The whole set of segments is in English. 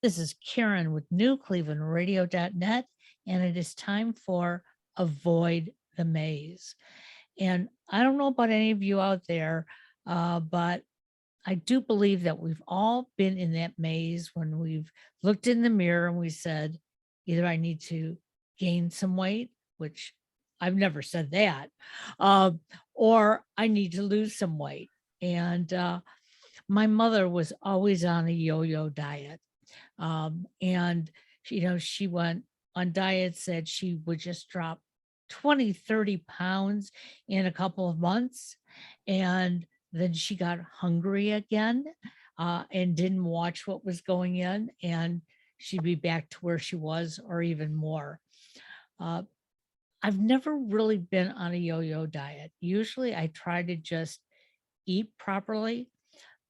This is Karen with newclevelandradio.net, and it is time for Avoid the Maze. And I don't know about any of you out there, but I do believe that we've all been in that maze when we've looked in the mirror and we said, either I need to gain some weight, which I've never said that, uh, or I need to lose some weight. And my mother was always on a yo-yo diet. And she went on diet, said she would just drop 20, 30 pounds in a couple of months. And then she got hungry again, and didn't watch what was going in, and she'd be back to where she was or even more. Uh, I've never really been on a yo-yo diet. Usually I try to just eat properly,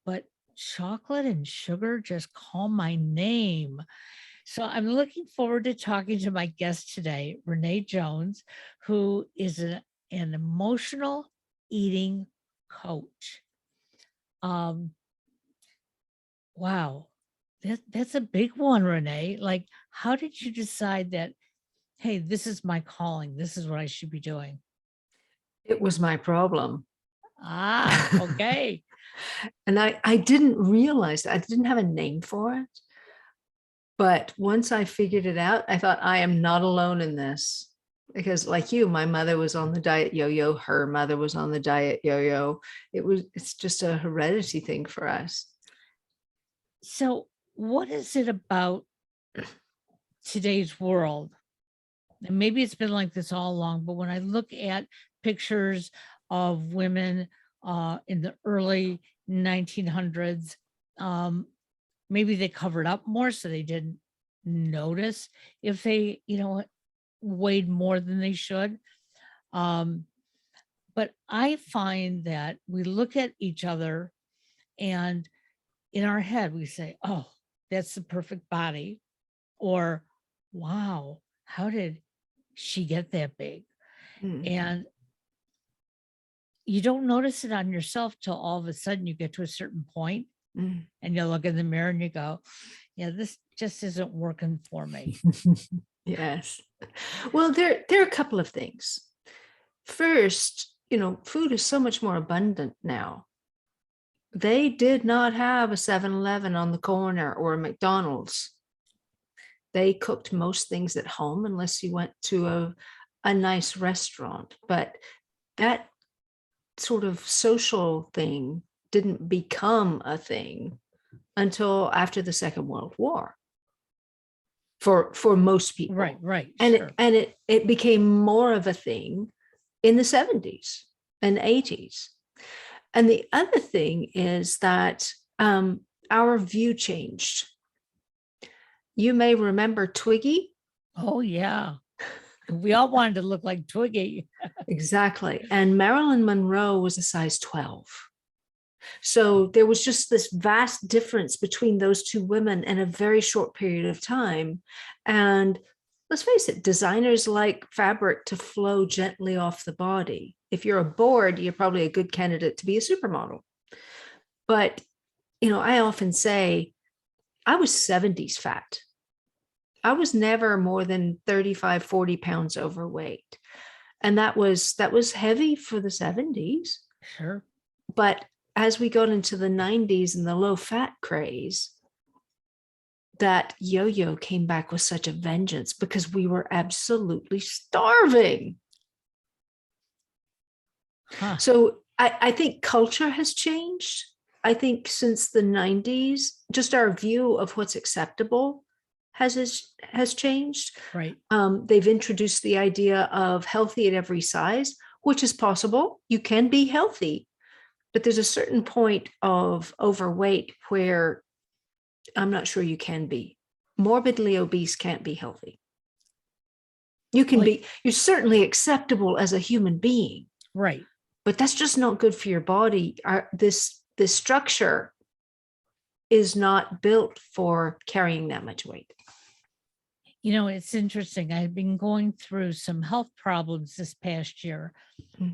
but chocolate and sugar just call my name. So I'm looking forward to talking to my guest today, Renee Jones, who is an emotional eating coach. Um, wow, that's a big one, Renee. Like, how did you decide that, hey, this is my calling, this is what I should be doing? It was my problem. Ah, okay. And I didn't realize I didn't have a name for it. But once I figured it out, I thought I am not alone in this. Because like you, my mother was on the diet yo-yo, her mother was on the diet yo-yo. It's just a heredity thing for us. So what is it about today's world? And maybe it's been like this all along, but when I look at pictures of women in the early 1900s, um, maybe they covered up more so they didn't notice if they, weighed more than they should. Um, but I find that we look at each other and in our head we say, oh, that's the perfect body. Or, wow, how did she get that big? Mm. And you don't notice it on yourself till all of a sudden you get to a certain point Mm. and you look in the mirror and you go, yeah, this just isn't working for me. Yes. Well, there are a couple of things. First, food is so much more abundant now. They did not have a 7-Eleven on the corner or a McDonald's. They cooked most things at home unless you went to a nice restaurant. But that sort of social thing didn't become a thing until after the Second World War for most people. Right, And sure. it became more of a thing in the 70s and 80s. And the other thing is that our view changed. You may remember Twiggy. Oh, yeah. We all wanted to look like Twiggy. Exactly. And Marilyn Monroe was a size 12. So there was just this vast difference between those two women in a very short period of time. And let's face it, designers like fabric to flow gently off the body. If you're a board, you're probably a good candidate to be a supermodel. But, I often say I was 70s fat. I was never more than 35, 40 pounds overweight. And that was heavy for the 70s. Sure. But as we got into the 90s and the low fat craze, that yo-yo came back with such a vengeance because we were absolutely starving. Huh. So I think culture has changed. I think since the 90s, just our view of what's acceptable has changed. Right. They've introduced the idea of healthy at every size, which is possible. You can be healthy, but there's a certain point of overweight where I'm not sure you can be. Morbidly obese can't be healthy. You can be, you're certainly acceptable as a human being. Right. But that's just not good for your body. This structure is not built for carrying that much weight. It's interesting. I've been going through some health problems this past year,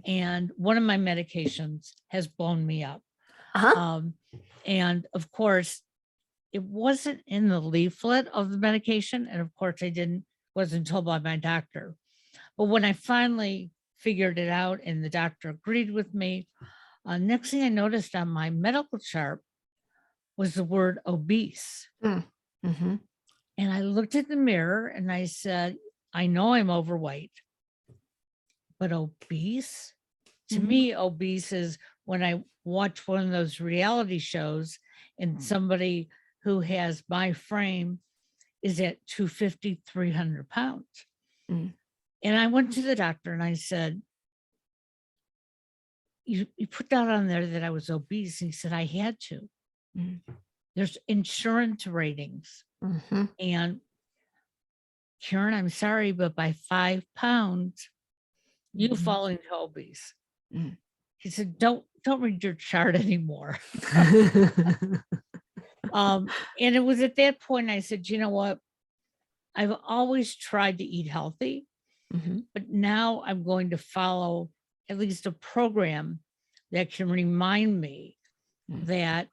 and one of my medications has blown me up. Uh-huh. And of course, it wasn't in the leaflet of the medication. And of course wasn't told by my doctor. But when I finally figured it out and the doctor agreed with me, next thing I noticed on my medical chart was the word obese. Mm-hmm. And I looked at the mirror and I said, I know I'm overweight, but obese? To me, obese is when I watch one of those reality shows and somebody who has my frame is at 250, 300 pounds. Mm. And I went to the doctor and I said, you put that on there that I was obese. And he said, I had to. Mm. There's insurance ratings. Mm-hmm. And Karen, I'm sorry, but by 5 pounds, you fall into obese. Mm. He said, don't read your chart anymore. And it was at that point I said, you know what? I've always tried to eat healthy, but now I'm going to follow at least a program that can remind me that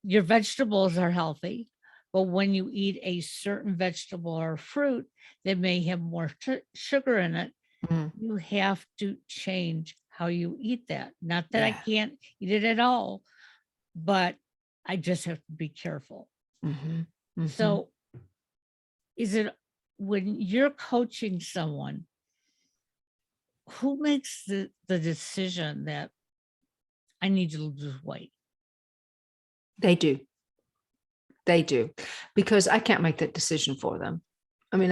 your vegetables are healthy, but when you eat a certain vegetable or fruit that may have more sugar in it, you have to change how you eat that. Not that I can't eat it at all, but I just have to be careful. So is it when you're coaching someone, who makes the decision that I need to lose weight? They do. They do, because I can't make that decision for them. I mean,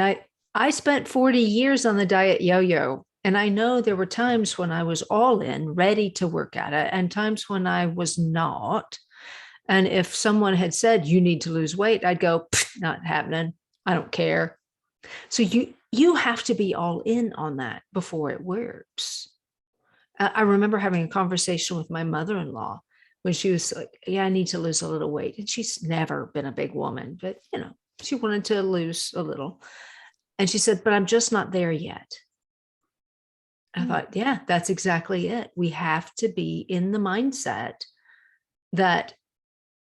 I spent 40 years on the diet yo-yo, and I know there were times when I was all in, ready to work at it, and times when I was not. And if someone had said, you need to lose weight, I'd go, not happening. I don't care. So you have to be all in on that before it works. I remember having a conversation with my mother-in-law when she was like, yeah, I need to lose a little weight. And she's never been a big woman, but she wanted to lose a little. And she said, but I'm just not there yet. I thought, yeah, that's exactly it. We have to be in the mindset that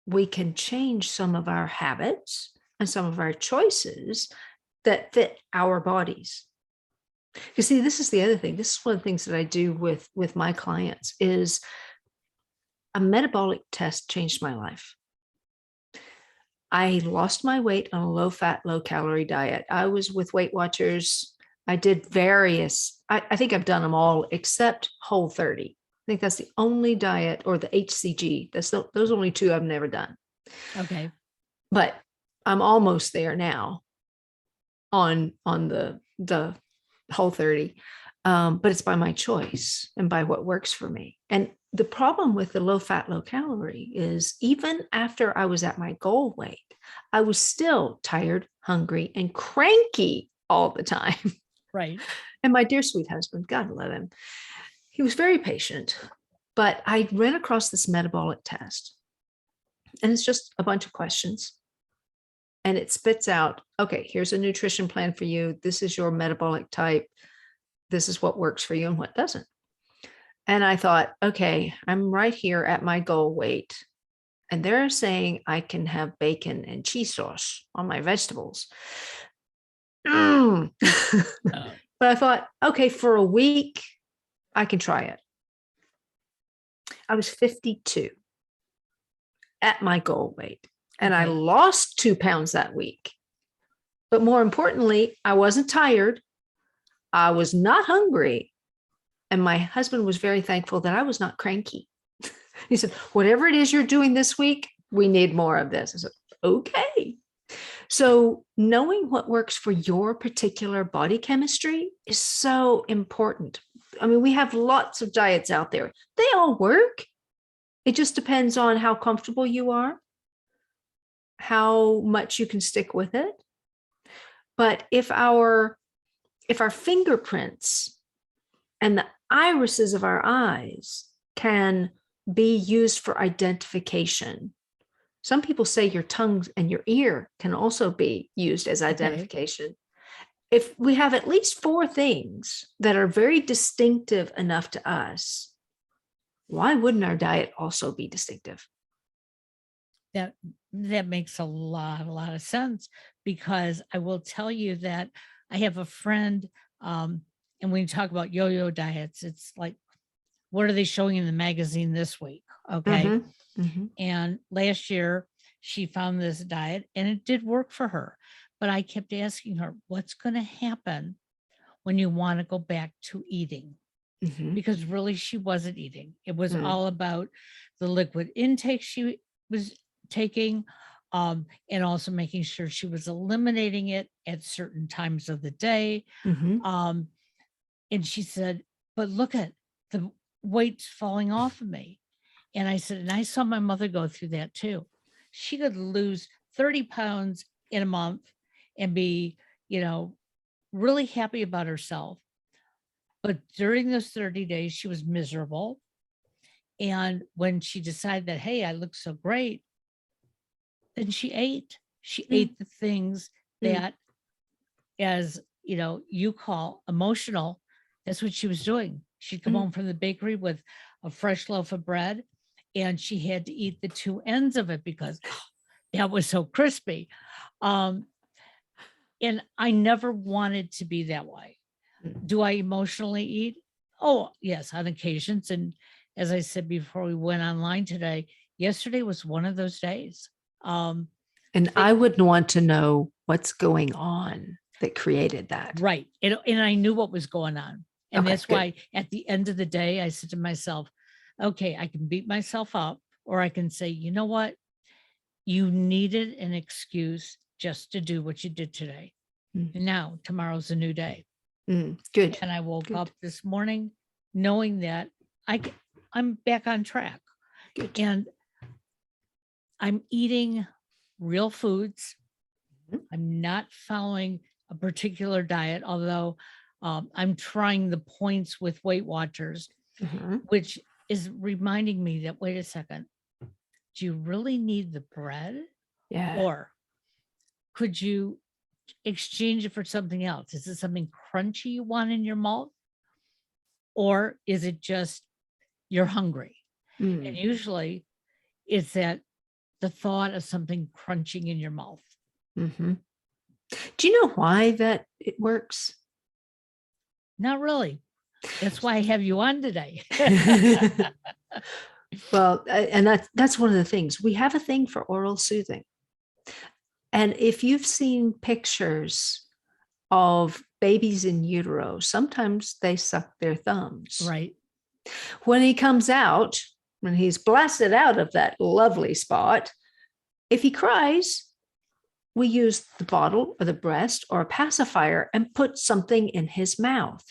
we can change some of our habits and some of our choices that fit our bodies. You see, this is the other thing. This is one of the things that I do with my clients is a metabolic test changed my life. I lost my weight on a low-fat, low-calorie diet. I was with Weight Watchers. I did various, I think I've done them all except Whole30. I think that's the only diet, or the HCG. Those only two I've never done. Okay. But I'm almost there now on the Whole30. But it's by my choice and by what works for me. And the problem with the low fat, low calorie is even after I was at my goal weight, I was still tired, hungry, and cranky all the time. Right. And my dear sweet husband, God love him, he was very patient. But I ran across this metabolic test, and it's just a bunch of questions. And it spits out, okay, here's a nutrition plan for you. This is your metabolic type. This is what works for you and what doesn't. And I thought, okay, I'm right here at my goal weight. And they're saying I can have bacon and cheese sauce on my vegetables. But I thought, okay, for a week, I can try it. I was 52 at my goal weight, and I lost 2 pounds that week. But more importantly, I wasn't tired. I was not hungry. And my husband was very thankful that I was not cranky. He said, whatever it is you're doing this week, we need more of this. I said, okay. So knowing what works for your particular body chemistry is so important. I mean, we have lots of diets out there. They all work. It just depends on how comfortable you are, how much you can stick with it. But if our fingerprints and the irises of our eyes can be used for identification. Some people say your tongue and your ear can also be used as identification. If we have at least 4 things that are very distinctive enough to us, why wouldn't our diet also be distinctive? That that makes a lot of sense, because I will tell you that I have a friend, and when you talk about yo-yo diets, it's like, what are they showing in the magazine this week? Okay. Mm-hmm. Mm-hmm. And last year she found this diet and it did work for her. But I kept asking her, what's going to happen when you want to go back to eating? Mm-hmm. Because really she wasn't eating. It was Mm-hmm. all about the liquid intake she was taking, and also making sure she was eliminating it at certain times of the day. Mm-hmm. Um, and she said, but look at the weight's falling off of me. And I said, and I saw my mother go through that too. She could lose 30 pounds in a month and be, you know, really happy about herself. But during those 30 days, she was miserable. And when she decided that, hey, I look so great, then she ate. She ate the things Mm-hmm. that, as you call emotional, that's what she was doing. She'd come Mm-hmm. home from the bakery with a fresh loaf of bread, and she had to eat the two ends of it because that was so crispy. Um, and I never wanted to be that way. Do I emotionally eat? Oh, yes, on occasions. And as I said before we went online today, yesterday was one of those days. Um, And it- I wouldn't want to know what's going on that created that. right. And I knew what was going on. And Okay, that's good. why at the end of the day, I said to myself, okay, I can beat myself up, or I can say, you know what? You needed an excuse just to do what you did today. Mm, And now tomorrow's a new day. good. And I woke Good. up this morning knowing that I'm back on track, Good. and I'm eating real foods. Mhm. I'm not following a particular diet, although I'm trying the points with Weight Watchers, Mhm. which is reminding me that, wait a second, do you really need the bread? Yeah. Or could you exchange it for something else? Is it something crunchy you want in your mouth? Or is it just you're hungry? And Mm. usually it's that the thought of something crunching in your mouth. Mhm. Do you know why that it works? Not really. That's why I have you on today. Well, and that's one of the things. We have a thing for oral soothing. And if you've seen pictures of babies in utero, sometimes they suck their thumbs. Right. When he comes out, when he's blasted out of that lovely spot, if he cries, we use the bottle or the breast or a pacifier and put something in his mouth.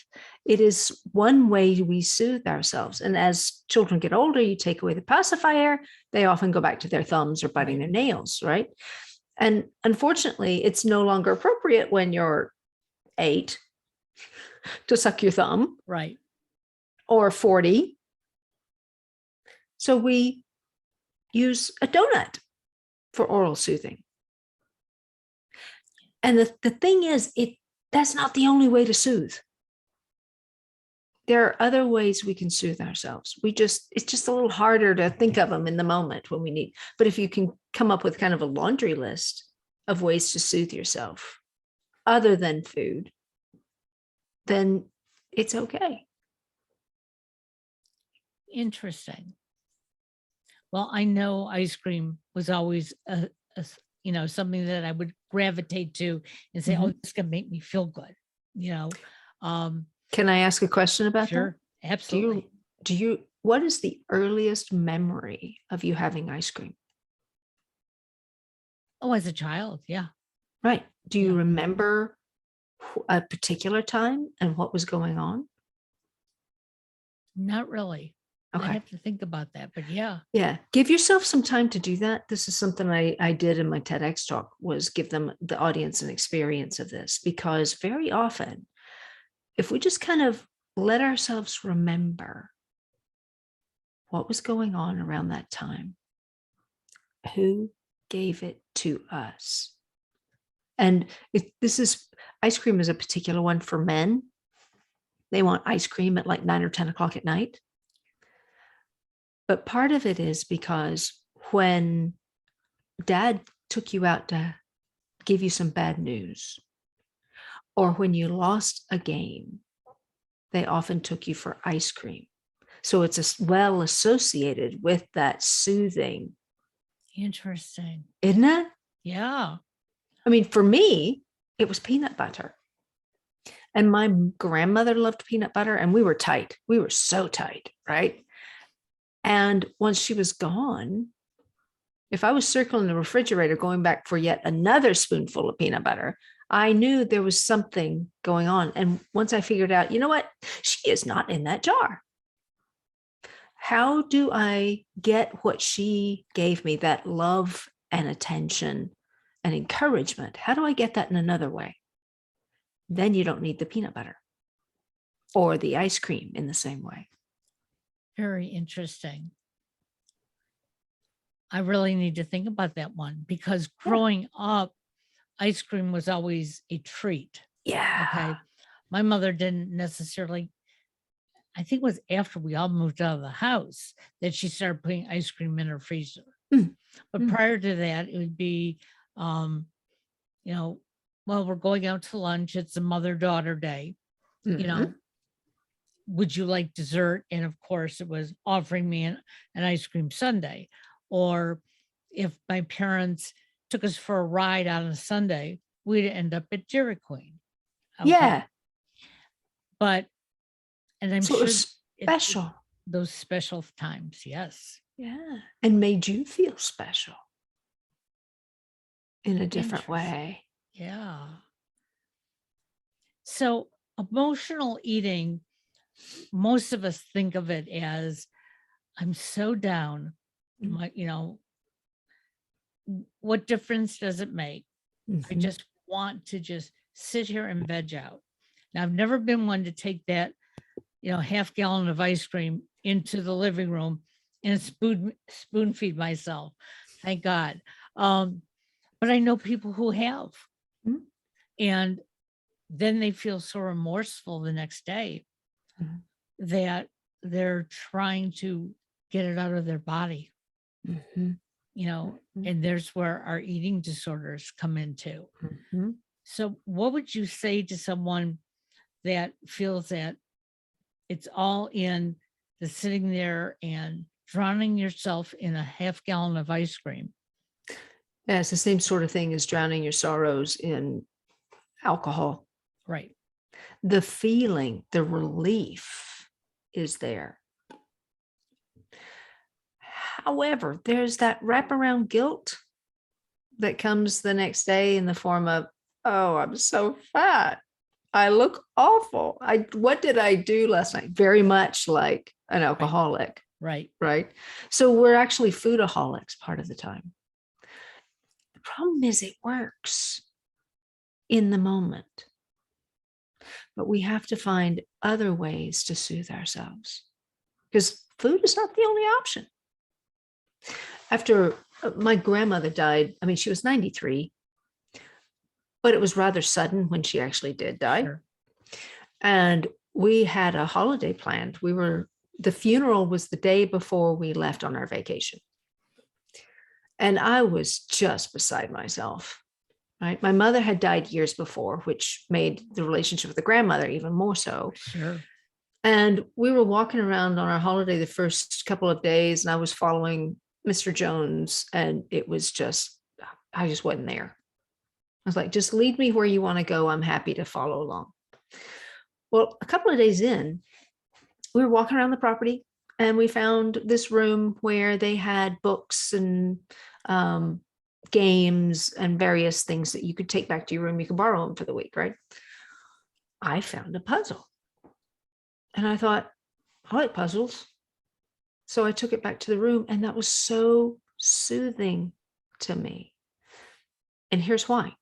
It is one way we soothe ourselves. And as children get older, you take away the pacifier, they often go back to their thumbs or biting Right. their nails, right? And unfortunately, it's no longer appropriate when you're 8 to suck your thumb Right. or 40. So we use a donut for oral soothing. And the thing is, that's not the only way to soothe. There are other ways we can soothe ourselves. It's just a little harder to think of them in the moment when we need. But if you can come up with kind of a laundry list of ways to soothe yourself other than food, then it's okay. Interesting. Well, I know ice cream was always something that I would gravitate to and say, oh, Mhm. this is gonna make me feel good. You know, um, Can I ask a question about that? sure, absolutely. What is the earliest memory of you having ice cream? Oh, as a child, yeah, Right. Do you yeah. remember a particular time and what was going on? Not really. I'd Okay. have to think about that, but yeah. Yeah. Give yourself some time to do that. This is something I did in my TEDx talk, was give them, the audience, an experience of this, because very often, if we just kind of let ourselves remember what was going on around that time, who gave it to us? And this is, ice cream is a particular one for men. They want ice cream at like 9 or 10 o'clock at night. But part of it is because when dad took you out to give you some bad news, or when you lost a game, they often took you for ice cream. So it's well associated with that soothing. Interesting. Isn't it? Yeah. I mean, for me, it was peanut butter. And my grandmother loved peanut butter, and we were tight. We were so tight, right? And once she was gone, if I was circling the refrigerator going back for yet another spoonful of peanut butter, I knew there was something going on. And once I figured out, you know what? She is not in that jar. How do I get what she gave me, that love and attention and encouragement? How do I get that in another way? Then you don't need the peanut butter or the ice cream in the same way. Very interesting. I really need to think about that one because growing up, ice cream was always a treat. Yeah. Okay. My mother didn't necessarily, I think it was after we all moved out of the house that she started putting ice cream in her freezer. Mm. But prior to that, it would be, you know, well, we're going out to lunch. It's a mother-daughter day. You know, would you like dessert? And of course, it was offering me an ice cream sundae. Or if my parents took us for a ride on a Sunday, we'd end up at Dairy Queen. Okay. Yeah. But, and I'm So it sure was special. Those special times, yes. Yeah. And made you feel special in a different way. Yeah. So emotional eating, most of us think of it as I'm so down. My, what difference does it make? I just want to just sit here and veg out. Now, I've never been one to take that, half gallon of ice cream into the living room and spoon feed myself. Thank God. But I know people who have. And then they feel so remorseful the next day that they're trying to get it out of their body. And there's where our eating disorders come into. So what would you say to someone that feels that it's all in the sitting there and drowning yourself in a half gallon of ice cream? Yeah, it's the same sort of thing as drowning your sorrows in alcohol. Right. The feeling, the relief is there. However, there's that wraparound guilt that comes the next day in the form of, oh, I'm so fat. I look awful. What did I do last night? Very much like an alcoholic. Right. Right. So we're actually foodaholics part of the time. The problem is it works in the moment. But we have to find other ways to soothe ourselves because food is not the only option. After my grandmother died, I mean, she was 93, but it was rather sudden when she actually did die. Sure. And we had a holiday planned. The funeral was the day before we left on our vacation. And I was just beside myself. Right. My mother had died years before, which made the relationship with the grandmother even more so. Sure. And we were walking around on our holiday the first couple of days, and I was following Mr. Jones, and it was just, I just wasn't there. I was like, just lead me where you want to go. I'm happy to follow along. Well, a couple of days in, we were walking around the property, and we found this room where they had books and games and various things that you could take back to your room. You could borrow them for the week, right? I found a puzzle. And I thought, I like puzzles. So I took it back to the room, and that was so soothing to me. And here's why.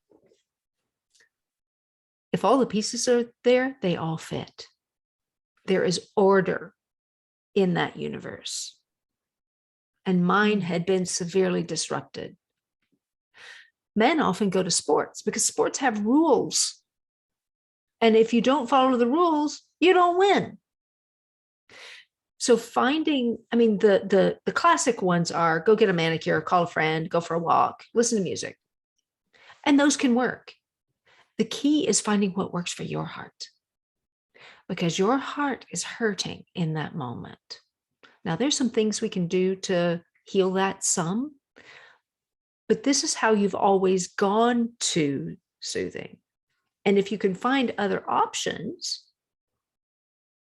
If all the pieces are there, they all fit. There is order in that universe. And mine had been severely disrupted. Men often go to sports because sports have rules. And if you don't follow the rules, you don't win. So finding, I mean, the classic ones are go get a manicure, call a friend, go for a walk, listen to music. And those can work. The key is finding what works for your heart, because your heart is hurting in that moment. Now, there's some things we can do to heal that some, but this is how you've always gone to soothing. And if you can find other options,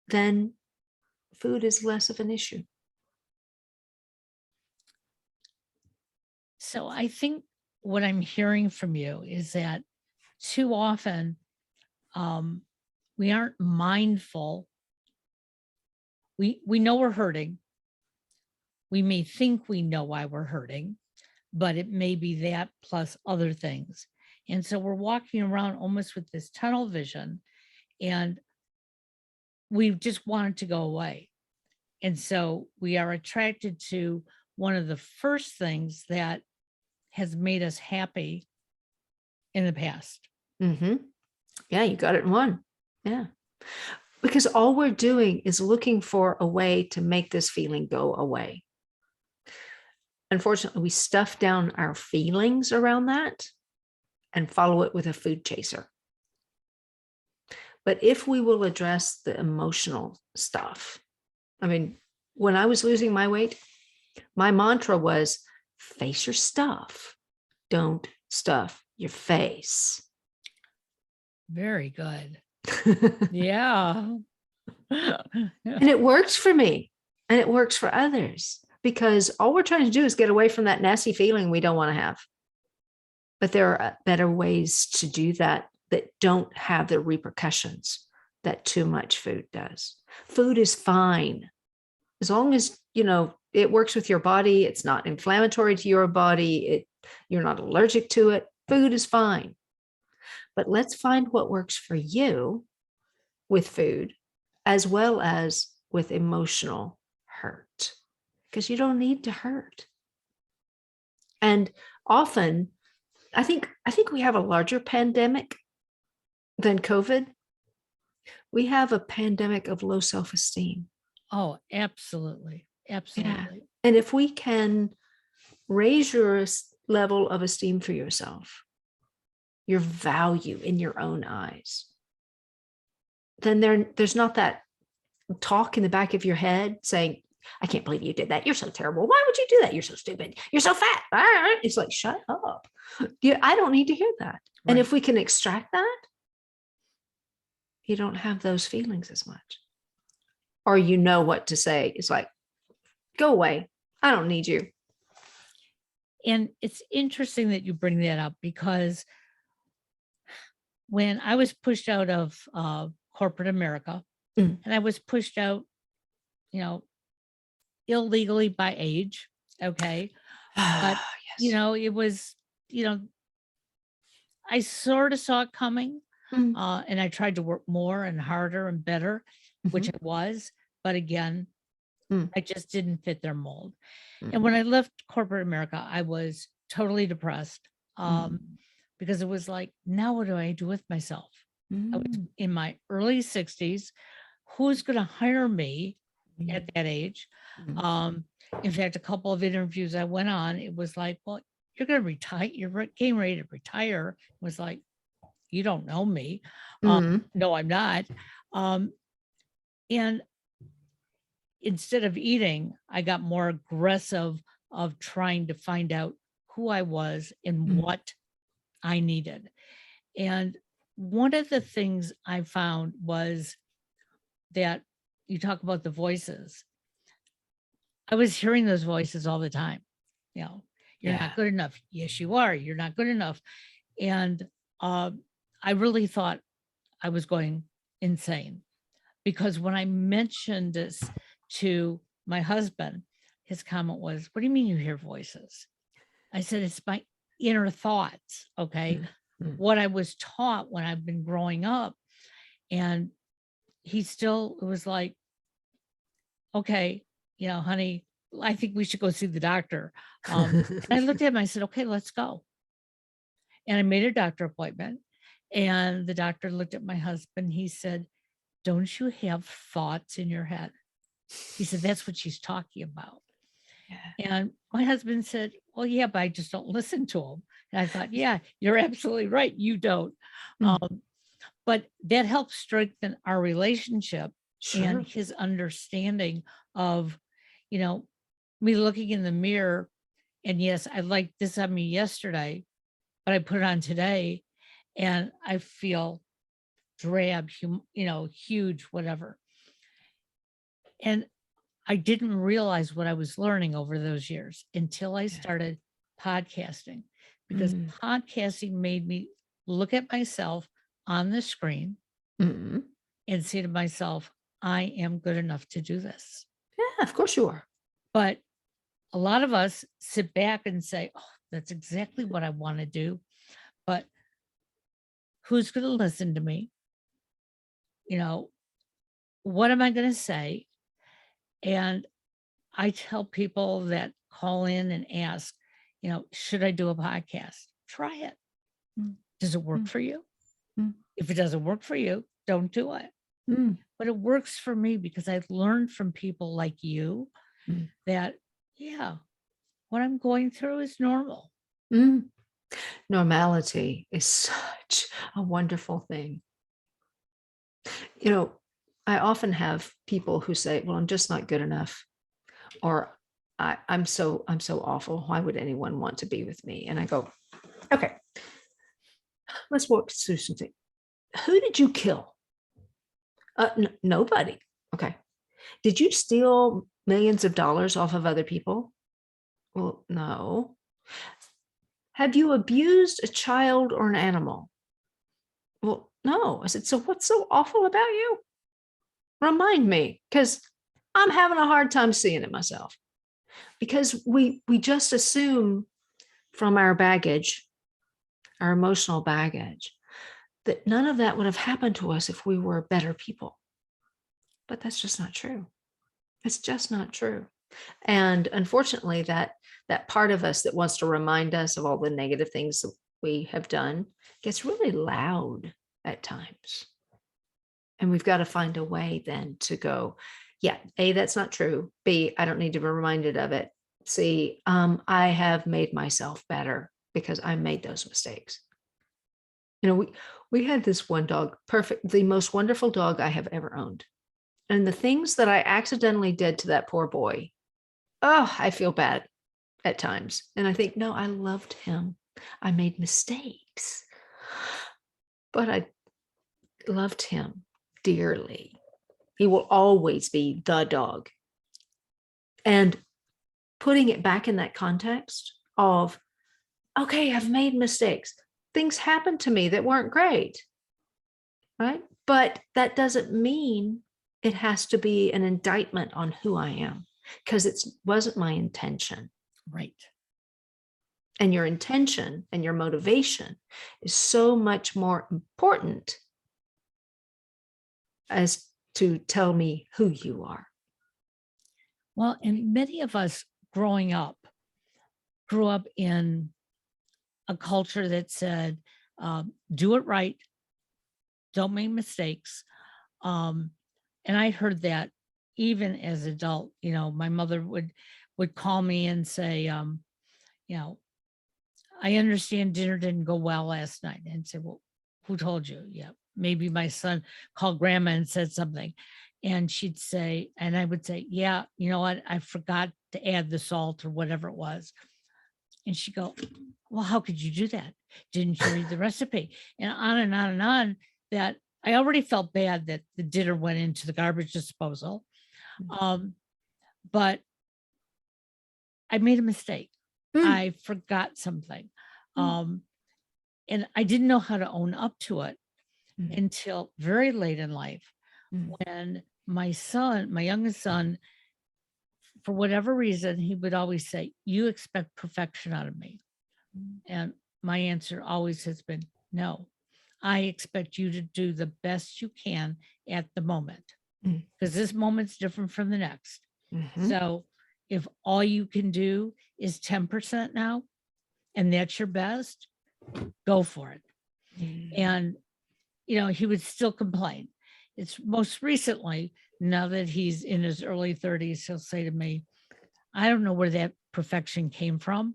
then food is less of an issue. So I think what I'm hearing from you is that too often we aren't mindful. We know we're hurting. We may think we know why we're hurting, but it may be that plus other things. And so we're walking around almost with this tunnel vision, and we just want it to go away. And so we are attracted to one of the first things that has made us happy in the past. Mm-hmm. Yeah, you got it in one. Yeah. Because all we're doing is looking for a way to make this feeling go away. Unfortunately, we stuff down our feelings around that and follow it with a food chaser. But if we will address the emotional stuff, I mean, when I was losing my weight, my mantra was face your stuff, don't stuff your face. Very good. Yeah. And it works for me and it works for others, because all we're trying to do is get away from that nasty feeling we don't want to have. But there are better ways to do that that don't have the repercussions that too much food does. Food is fine as long as, it works with your body. It's not inflammatory to your body. You're not allergic to it. Food is fine. But let's find what works for you with food, as well as with emotional hurt, because you don't need to hurt. And often, I think we have a larger pandemic than COVID. We have a pandemic of low self-esteem. Oh, absolutely. Absolutely. Yeah. And if we can raise your level of esteem for yourself, your value in your own eyes, then there's not that talk in the back of your head saying, I can't believe you did that. You're so terrible. Why would you do that? You're so stupid. You're so fat. It's like, shut up. I don't need to hear that. Right. And if we can extract that, you don't have those feelings as much. Or you know what to say. It's like, go away. I don't need you. And it's interesting that you bring that up, because when I was pushed out of corporate America, and I was pushed out, illegally by age. Okay. But, yes. It was, I sort of saw it coming. And I tried to work more and harder and better, which I was. But again, I just didn't fit their mold. And when I left corporate America, I was totally depressed, because it was like, now what do I do with myself? I was in my early 60s. Who's going to hire me at that age? In fact, a couple of interviews I went on, it was like, well, you're going to retire. You're getting ready to retire. It was like, you don't know me. No, I'm not. And instead of eating, I got more aggressive of trying to find out who I was and what I needed. And one of the things I found was that you talk about the voices. I was hearing those voices all the time. You're not good enough. Yes, you are. You're not good enough. And I really thought I was going insane, because when I mentioned this to my husband, his comment was, what do you mean you hear voices? I said, it's my inner thoughts. Okay. What I was taught when I've been growing up. And he still was like, okay, honey, I think we should go see the doctor. And I looked at him, I said, okay, let's go. And I made a doctor appointment, and the doctor looked at my husband. He said, don't you have thoughts in your head? He said, that's what she's talking about. Yeah. And my husband said, well, yeah, but I just don't listen to him. And I thought, yeah, you're absolutely right. You don't. Mm. But that helps strengthen our relationship and Sure. his understanding of, you know, me looking in the mirror. And yes, I liked this on me yesterday, but I put it on today and I feel drab, huge, whatever. And I didn't realize what I was learning over those years until I Yeah. started podcasting, because Mm. podcasting made me look at myself on the screen Mm. and say to myself, I am good enough to do this. Yeah, of course you are. But a lot of us sit back and say, oh, that's exactly what I want to do. But who's going to listen to me? What am I going to say? And I tell people that call in and ask, should I do a podcast? Try it. Mm. Does it work Mm. for you? Mm. If it doesn't work for you, don't do it. Mm. But it works for me because I've learned from people like you Mm. that, yeah, what I'm going through is normal. Mm. Normality is such a wonderful thing. I often have people who say, well, I'm just not good enough, or I'm so awful. Why would anyone want to be with me? And I go, okay, let's walk through something. Who did you kill? Nobody. Okay. Did you steal millions of dollars off of other people? Well, no. Have you abused a child or an animal? Well, no. I said, so what's so awful about you? Remind me, because I'm having a hard time seeing it myself. Because we just assume from our baggage, our emotional baggage, that none of that would have happened to us if we were better people. But that's just not true. It's just not true. And unfortunately, that part of us that wants to remind us of all the negative things that we have done gets really loud at times. And we've got to find a way then to go, yeah, A, that's not true. B, I don't need to be reminded of it. C, I have made myself better because I made those mistakes. We had this one dog, perfect, the most wonderful dog I have ever owned. And the things that I accidentally did to that poor boy, oh, I feel bad at times. And I think, no, I loved him. I made mistakes, but I loved him dearly. He will always be the dog. And putting it back in that context of, okay, I've made mistakes. Things happened to me that weren't great, right? But that doesn't mean it has to be an indictment on who I am, because it wasn't my intention. Right. And your intention and your motivation is so much more important as to tell me who you are. Well, and many of us growing up grew up in a culture that said, do it right, don't make mistakes. And I heard that even as an adult. My mother would call me and say, I understand dinner didn't go well last night. And say, well, who told you? Yeah, maybe my son called grandma and said something. And she'd say, and I would say, yeah, you know what? I forgot to add the salt or whatever it was. And she'd go, well, how could you do that? Didn't you read the recipe? And on and on and on, that I already felt bad that the dinner went into the garbage disposal. But I made a mistake. I forgot something. And I didn't know how to own up to it until very late in life, when my son, my youngest son, for whatever reason, he would always say, you expect perfection out of me. And my answer always has been, no, I expect you to do the best you can at the moment, because this moment's different from the next. So if all you can do is 10% now, and that's your best, go for it. And, he would still complain. It's most recently now that he's in his early 30s, he'll say to me, I don't know where that perfection came from,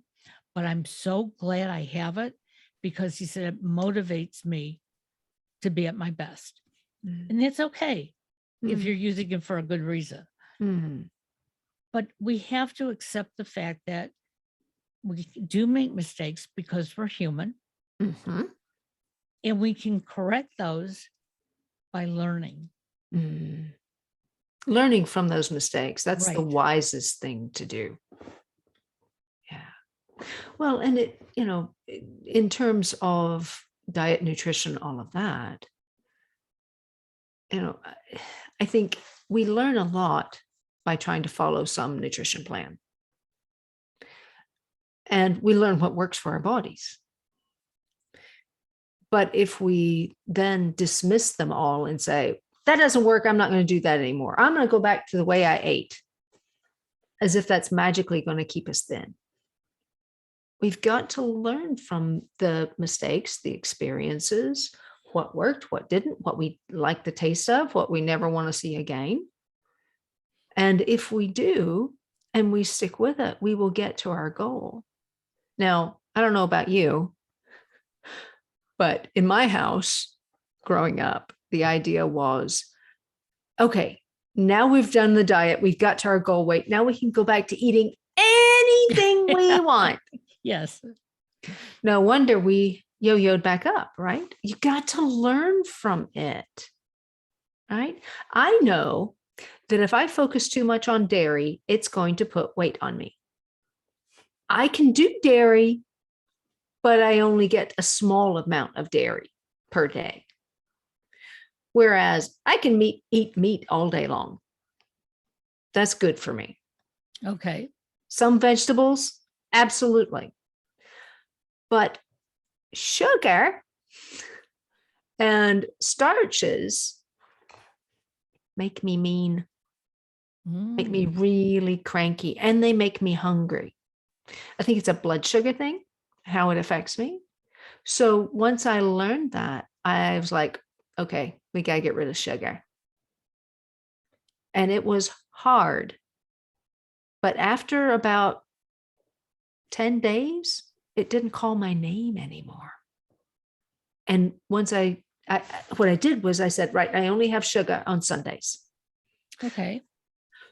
but I'm so glad I have it, because he said it motivates me to be at my best. Mm. And that's okay if Mm. you're using it for a good reason. Mm. But we have to accept the fact that we do make mistakes because we're human, Mhm. and we can correct those by learning. Mm. Learning from those mistakes, that's the Right. wisest thing to do. Yeah. Well, and it, in terms of diet, nutrition, all of that, I think we learn a lot by trying to follow some nutrition plan. And we learn what works for our bodies. But if we then dismiss them all and say, that doesn't work, I'm not going to do that anymore, I'm going to go back to the way I ate, as if that's magically going to keep us thin. We've got to learn from the mistakes, the experiences, what worked, what didn't, what we like the taste of, what we never want to see again. And if we do, and we stick with it, we will get to our goal. Now, I don't know about you, but in my house growing up, the idea was, okay, now we've done the diet, we've got to our goal weight. Now we can go back to eating anything we want. Yes. No wonder we yo-yoed back up, right? You got to learn from it, right? I know that if I focus too much on dairy, it's going to put weight on me. I can do dairy, but I only get a small amount of dairy per day. Whereas I can eat meat all day long. That's good for me. Okay. Some vegetables, absolutely. But sugar and starches make me mean, make me really cranky, and they make me hungry. I think it's a blood sugar thing, how it affects me. So once I learned that, I was like, okay, we got to get rid of sugar. And it was hard. But after about 10 days, it didn't call my name anymore. And once what I did was I said, right, I only have sugar on Sundays. Okay.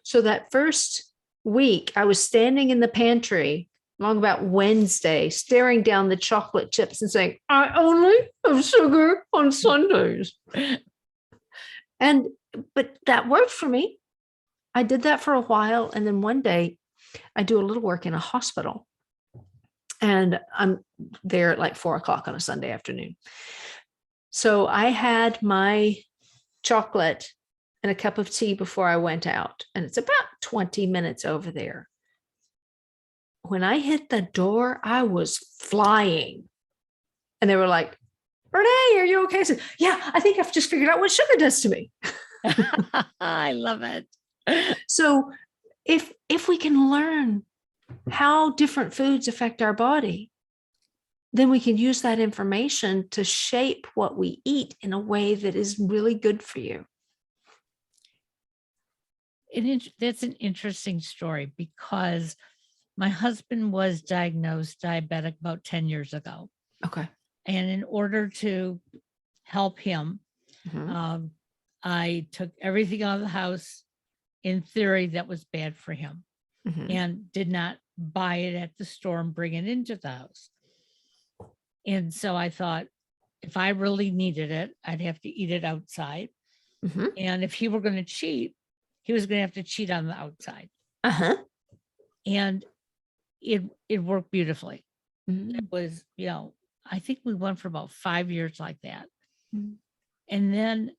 So that first week, I was standing in the pantry along about Wednesday, staring down the chocolate chips and saying, I only have sugar on Sundays. But that worked for me. I did that for a while. And then one day I do a little work in a hospital. And I'm there at like 4:00 on a Sunday afternoon. So I had my chocolate and a cup of tea before I went out. And it's about 20 minutes over there. When I hit the door, I was flying. And they were like, Renee, are you okay? I said, yeah, I think I've just figured out what sugar does to me. I love it. So if we can learn how different foods affect our body, then we can use that information to shape what we eat in a way that is really good for you. That's an interesting story, because my husband was diagnosed diabetic about 10 years ago. Okay. And in order to help him, Mm-hmm. I took everything out of the house in theory that was bad for him, Mm-hmm. and did not buy it at the store and bring it into the house. And so I thought, if I really needed it, I'd have to eat it outside. Mm-hmm. And if he were going to cheat, he was going to have to cheat on the outside. Uh-huh. And it worked beautifully. Mm-hmm. It was, I think we went for about 5 years like that. Mm-hmm. And then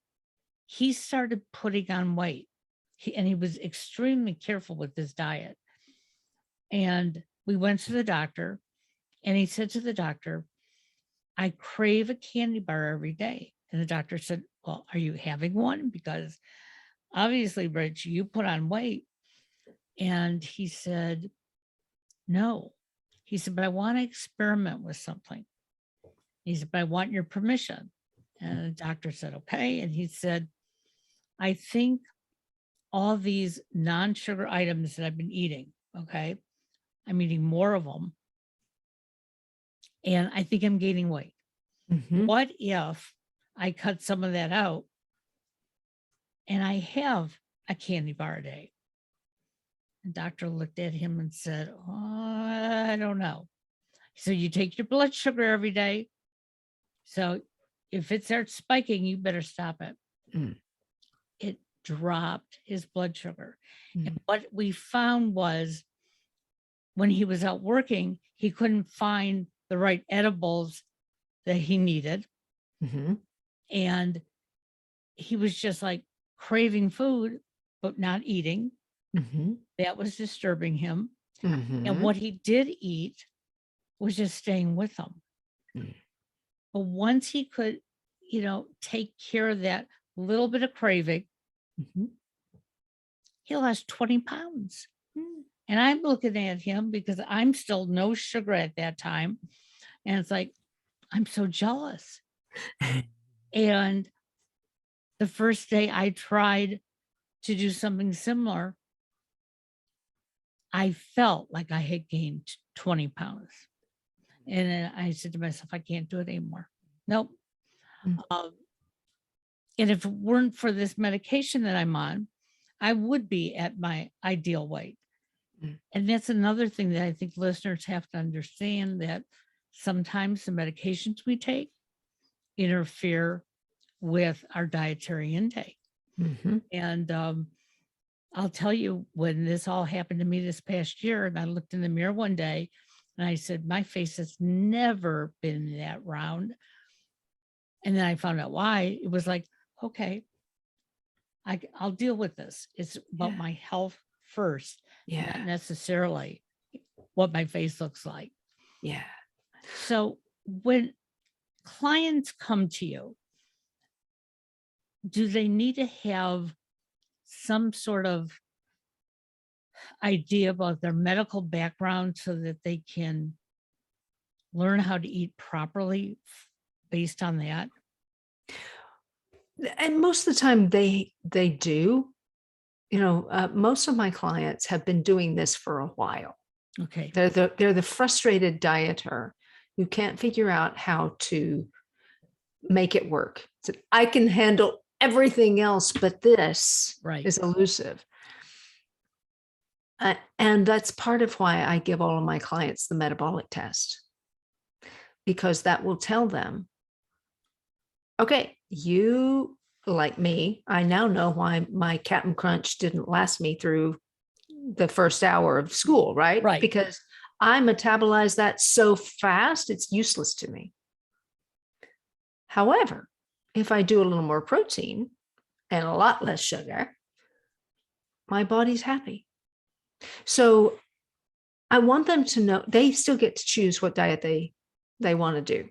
he started putting on weight. He was extremely careful with his diet. And we went to the doctor, and he said to the doctor, I crave a candy bar every day. And the doctor said, well, are you having one? Because obviously, Rich, you put on weight. And he said, no. He said, but I want to experiment with something. He said, but I want your permission. And the doctor said, okay. And he said, I think all these non-sugar items that I've been eating. Okay. I'm eating more of them. And I think I'm gaining weight. Mhm. What if I cut some of that out and I have a candy bar a day? The doctor looked at him and said, "Oh, I don't know." So you take your blood sugar every day. So if it starts spiking, you better stop it. Mm. It dropped his blood sugar. And Mm. what we found was when he was out working, he couldn't find the right edibles that he needed. Mhm. And he was just like craving food, but not eating. Mhm. That was disturbing him. And Mhm. what he did eat was just staying with him. Mm. But once he could, take care of that little bit of craving, Mhm. he lost 20 pounds. Mm. And I'm looking at him because I'm still no sugar at that time. And it's like, I'm so jealous. And the first day I tried to do something similar, I felt like I had gained 20 pounds. And then I said to myself, I can't do it anymore. Nope. Mm. Um, and if it weren't for this medication that I'm on, I would be at my ideal weight. Mm. And that's another thing that I think listeners have to understand, that sometimes the medications we take interfere with our dietary intake. Mhm. And I'll tell you, when this all happened to me this past year, and I looked in the mirror one day and I said, my face has never been that round. And then I found out why. It was like, okay, I'll deal with this. It's about Yeah. my health first, not Yeah. necessarily what my face looks like. Yeah. So when clients come to you, do they need to have some sort of idea about their medical background so that they can learn how to eat properly based on that? And most of the time they do. Most of my clients have been doing this for a while. Okay. They're the frustrated dieter who can't figure out how to make it work. So I can handle everything else, but this Right. is elusive. And that's part of why I give all of my clients the metabolic test, because that will tell them, okay, you, like me, I now know why my Captain Crunch didn't last me through the first hour of school, right? Right. Because I metabolize that so fast, it's useless to me. However, if I do a little more protein and a lot less sugar, my body's happy. So I want them to know they still get to choose what diet they want to do,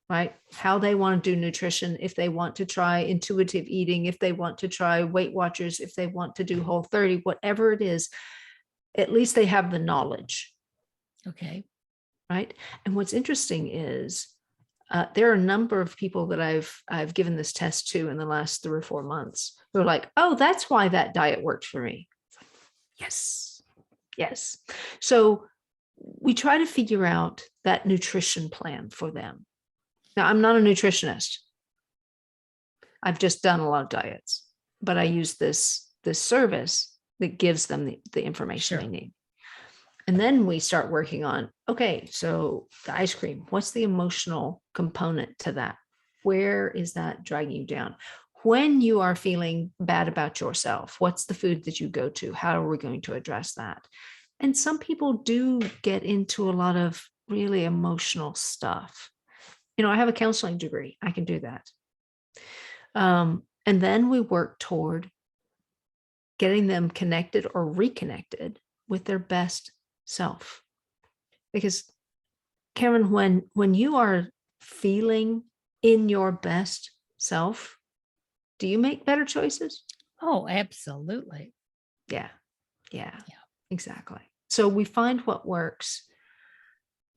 right? How they want to do nutrition, if they want to try intuitive eating, if they want to try Weight Watchers, if they want to do Whole30, whatever it is, at least they have the knowledge. Okay. Right. And what's interesting is there are a number of people that I've given this test to in the last 3 or 4 months who are like, oh, that's why that diet worked for me. Yes. Yes. So we try to figure out that nutrition plan for them. Now, I'm not a nutritionist. I've just done a lot of diets, but I use this service that gives them the information Sure. they need. And then we start working on, okay, so the ice cream, what's the emotional component to that? Where is that dragging you down? When you are feeling bad about yourself, what's the food that you go to? How are we going to address that? And some people do get into a lot of really emotional stuff. I have a counseling degree. I can do that. And then we work toward getting them connected or reconnected with their best self. Because Karen, when you are feeling in your best self, do you make better choices? Oh, absolutely. Yeah. Yeah. Yeah. Exactly. So we find what works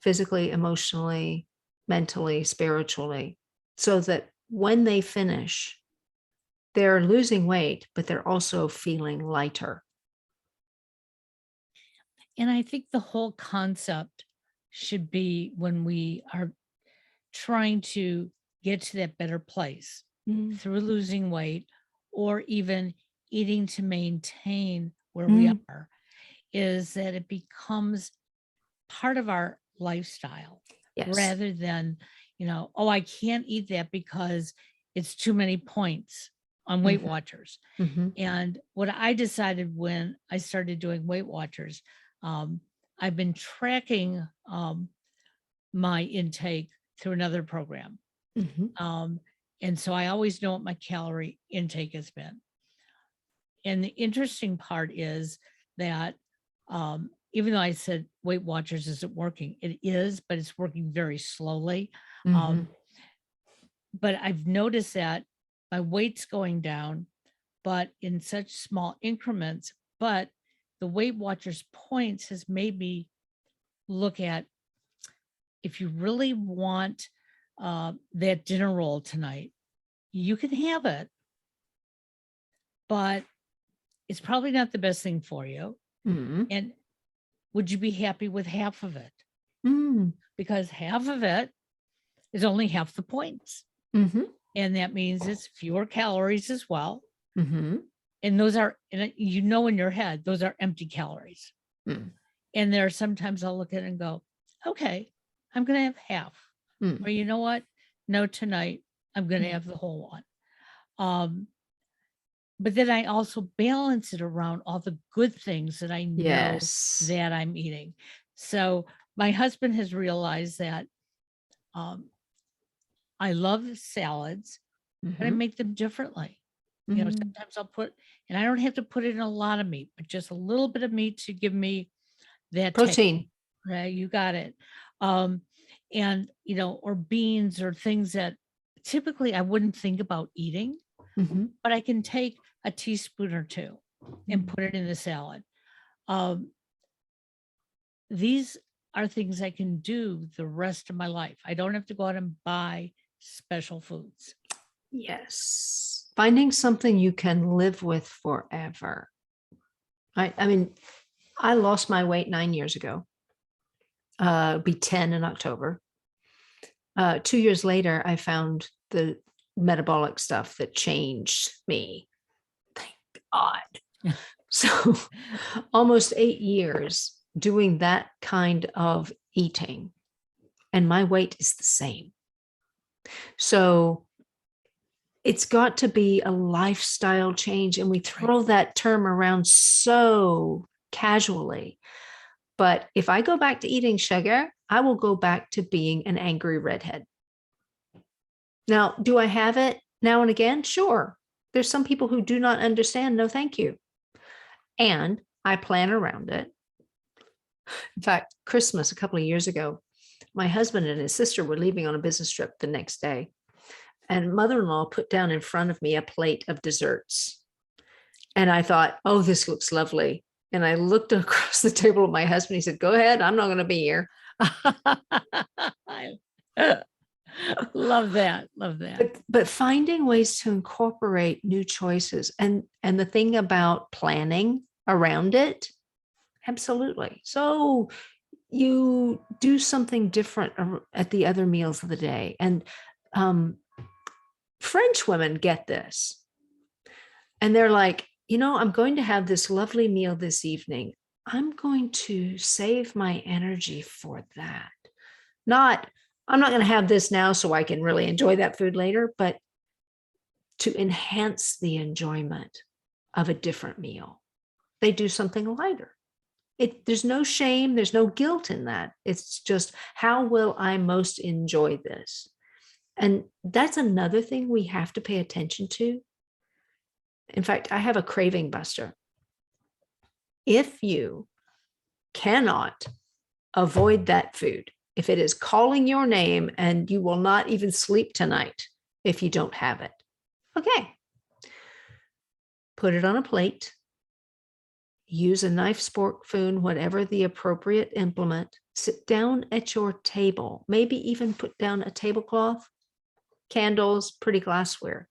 physically, emotionally, mentally, spiritually, so that when they finish, they're losing weight, but they're also feeling lighter. And I think the whole concept should be, when we are trying to get to that better place through losing weight, or even eating to maintain where we Mm. are, is that it becomes part of our lifestyle, Yes. rather than, oh, I can't eat that because it's too many points on Weight Watchers. And what I decided when I started doing Weight Watchers, I've been tracking my intake through another program. And so I always know what my calorie intake has been. And the interesting part is that even though I said Weight Watchers isn't working, it is, but it's working very slowly. But I've noticed that my weight's going down, but in such small increments. But the Weight Watchers points has made me look at, if you really want that dinner roll tonight, you can have it, but it's probably not the best thing for you. And would you be happy with half of it? Because half of it is only half the points. And that means it's fewer calories as well. And those are, and in your head, those are empty calories. And there are sometimes I'll look at it and go, okay, I'm going to have half. Or you know what? No, tonight I'm going to have the whole one. But then I also balance it around all the good things that I know that I'm eating. So my husband has realized that I love salads, but I make them differently. Sometimes I'll put, and I don't have to put in a lot of meat, but just a little bit of meat to give me that Protein. Right, you got it. And or beans, or things that typically I wouldn't think about eating, but I can take a teaspoon or two and put it in the salad. These are things I can do the rest of my life. I don't have to go out and buy special foods. Yes. Finding something you can live with forever. I mean, I lost my weight 9 years ago. Be 10 in October. 2 years later, I found the metabolic stuff that changed me. Thank God. So almost 8 years doing that kind of eating, and my weight is the same. So it's got to be a lifestyle change, and we throw that term around so casually. But if I go back to eating sugar, I will go back to being an angry redhead. Now, do I have it now and again? Sure. There's some people who do not understand. No, thank you. And I plan around it. In fact, Christmas a couple of years ago, my husband and his sister were leaving on a business trip the next day. And mother-in-law put down in front of me a plate of desserts. And I thought, oh, this looks lovely. And I looked across the table at my husband. He said, go ahead. I'm not going to be here. Love that. Love that. But finding ways to incorporate new choices, and the thing about planning around it, absolutely. So you do something different at the other meals of the day. And French women get this. And they're like, I'm going to have this lovely meal this evening. I'm going to save my energy for that. I'm not going to have this now so I can really enjoy that food later, but to enhance the enjoyment of a different meal, they do something lighter. There's no shame, there's no guilt in that. It's just, how will I most enjoy this? And that's another thing we have to pay attention to. In fact, I have a craving buster. If you cannot avoid that food, if it is calling your name and you will not even sleep tonight if you don't have it, okay, put it on a plate, use a knife, fork, spoon, whatever the appropriate implement, sit down at your table, maybe even put down a tablecloth, candles, pretty glassware.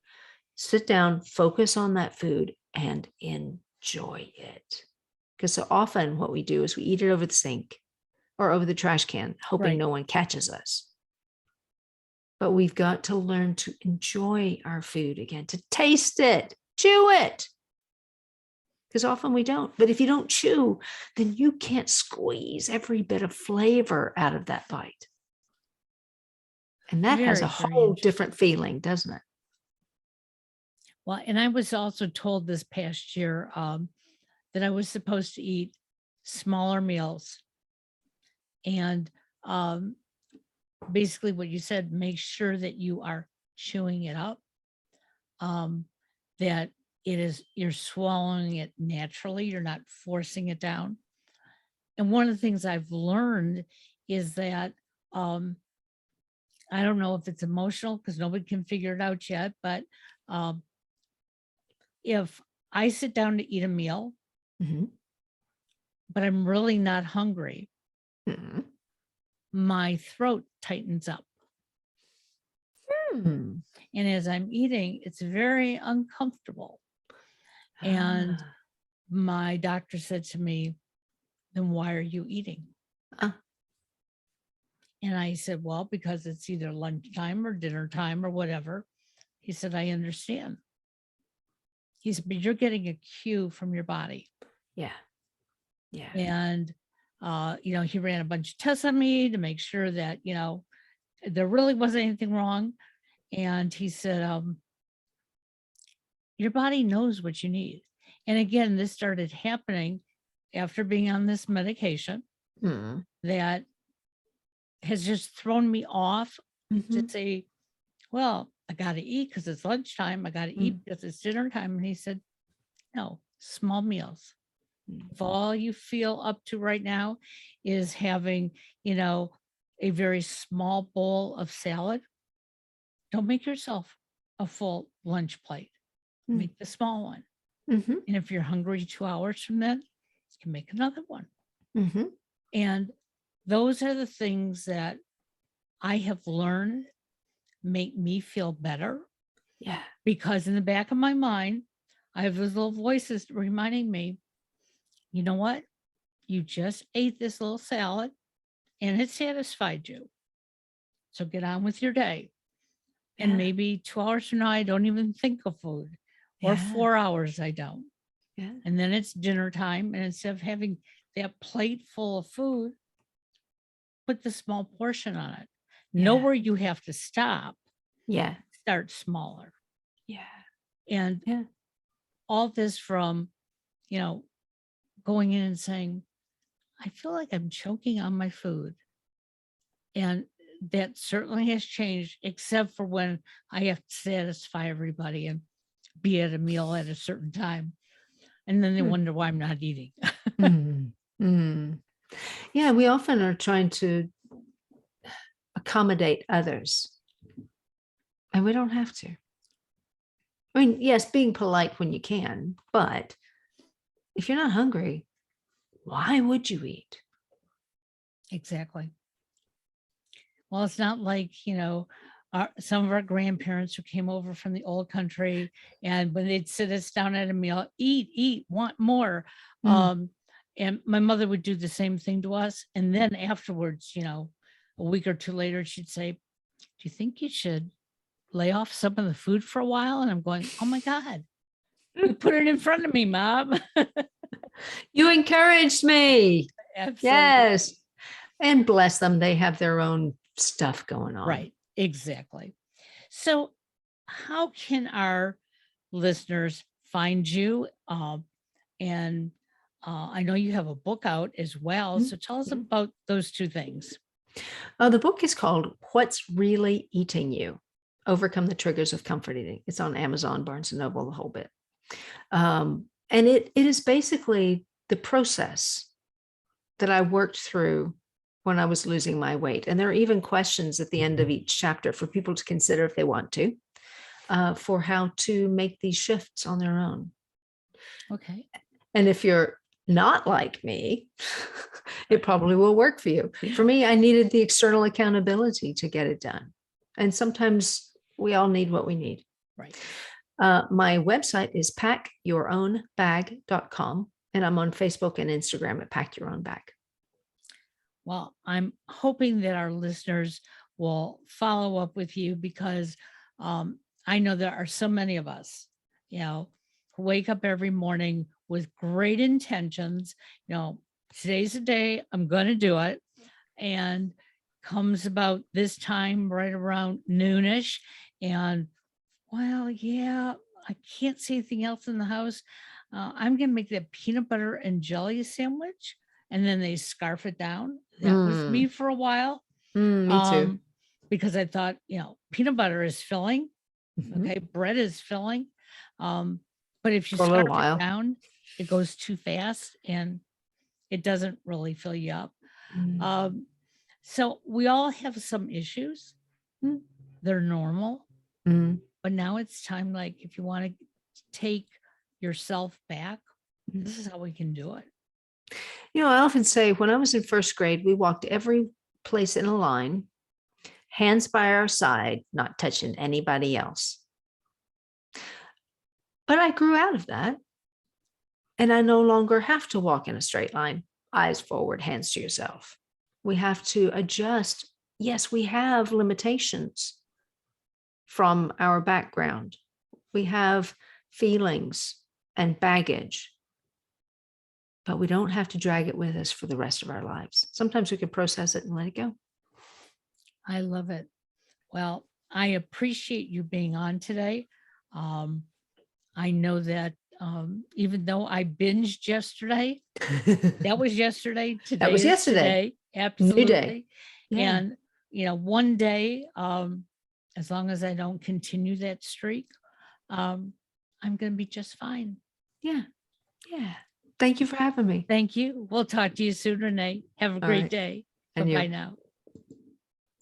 Sit down, focus on that food, and enjoy it. Because so often what we do is we eat it over the sink or over the trash can, hoping Right. no one catches us. But we've got to learn to enjoy our food again, to taste it, chew it. Because often we don't. But if you don't chew, then you can't squeeze every bit of flavor out of that bite. And that has a Very, very whole different interesting. feeling, doesn't it? Well, and I was also told this past year that I was supposed to eat smaller meals. And basically what you said, make sure that you are chewing it up, that you're swallowing it naturally, you're not forcing it down. And one of the things I've learned is that I don't know if it's emotional because nobody can figure it out yet, but um, if I sit down to eat a meal, Mhm. but I'm really not hungry, Mhm. my throat tightens up. Hmm. And as I'm eating, it's very uncomfortable. And Ah. my doctor said to me, then why are you eating? Ah. And I said, well, because it's either lunchtime or dinner time or whatever. He said, I understand. He said, but you're getting a cue from your body. Yeah. Yeah. And, he ran a bunch of tests on me to make sure that, there really wasn't anything wrong. And he said, your body knows what you need. And again, this started happening after being on this medication Hmm. that has just thrown me off to Mhm. say, well, I got to eat because it's lunchtime. I got to eat Mm. because it's dinner time. And he said, no, small meals. Mm. If all you feel up to right now is having, a very small bowl of salad, don't make yourself a full lunch plate. Mm. Make the small one. Mhm. And if you're hungry 2 hours from then, you can make another one. Mhm. And those are the things that I have learned make me feel better Yeah. because in the back of my mind, I have those little voices reminding me, you know what? You just ate this little salad and it satisfied you. So get on with your day. And Yeah. maybe 2 hours from now, I don't even think of food, or Yeah. 4 hours, I don't. Yeah. And then it's dinner time. And instead of having that plate full of food, put the small portion on it. Know Yeah. where you have to stop, Yeah. start smaller. Yeah. And Yeah. all this from, you know, going in and saying, I feel like I'm choking on my food. And that certainly has changed, except for when I have to satisfy everybody and be at a meal at a certain time. And then they Mm. wonder why I'm not eating. Mm. Mm. Yeah, we often are trying to accommodate others, and we don't have to. I mean, yes, being polite when you can, but if you're not hungry, why would you eat? Exactly. Well, it's not like, some of our grandparents who came over from the old country, and when they'd sit us down at a meal, eat, want more. Mm. And my mother would do the same thing to us. And then afterwards, a week or two later, she'd say, do you think you should lay off some of the food for a while? And I'm going, oh my God, you put it in front of me, Mom. You encouraged me. Yes. Absolutely. And bless them, they have their own stuff going on. Right. Exactly. So, how can our listeners find you? And I know you have a book out as well. So, tell us Mhm. about those two things. The book is called What's Really Eating You? Overcome the Triggers of Comfort Eating. It's on Amazon, Barnes and Noble, the whole bit. And it is basically the process that I worked through when I was losing my weight. And there are even questions at the end of each chapter for people to consider if they want to, for how to make these shifts on their own. Okay. And if you're not like me, it probably will work for you. For me, I needed the external accountability to get it done. And sometimes we all need what we need. Right. My website is packyourownbag.com, and I'm on Facebook and Instagram at Pack Your Own Bag. Well, I'm hoping that our listeners will follow up with you because I know there are so many of us, who wake up every morning with great intentions. Today's the day, I'm going to do it. And comes about this time right around noonish. And well, yeah, I can't see anything else in the house. I'm going to make that peanut butter and jelly sandwich. And then they scarf it down. That was me for a while. Me too. Because I thought, peanut butter is filling. Mhm. Okay. Bread is filling. But if you For a little scarf while. it down, it goes too fast and it doesn't really fill you up. So we all have some issues. Mm. They're normal. Mm. But now it's time, like, if you want to take yourself back, this is how we can do it. I often say when I was in first grade, we walked every place in a line, hands by our side, not touching anybody else. But I grew out of that. And I no longer have to walk in a straight line, eyes forward, hands to yourself. We have to adjust. Yes, we have limitations from our background. We have feelings and baggage, but we don't have to drag it with us for the rest of our lives. Sometimes we can process it and let it go. I love it. Well, I appreciate you being on today. I know that even though I binged yesterday, that was yesterday. Today That was is yesterday. today. Absolutely. New day. Yeah. And, one day, as long as I don't continue that streak, I'm going to be just fine. Yeah. Yeah. Thank you for having me. Thank you. We'll talk to you soon, Renee. Have a All great right. day. And you. Bye-bye now.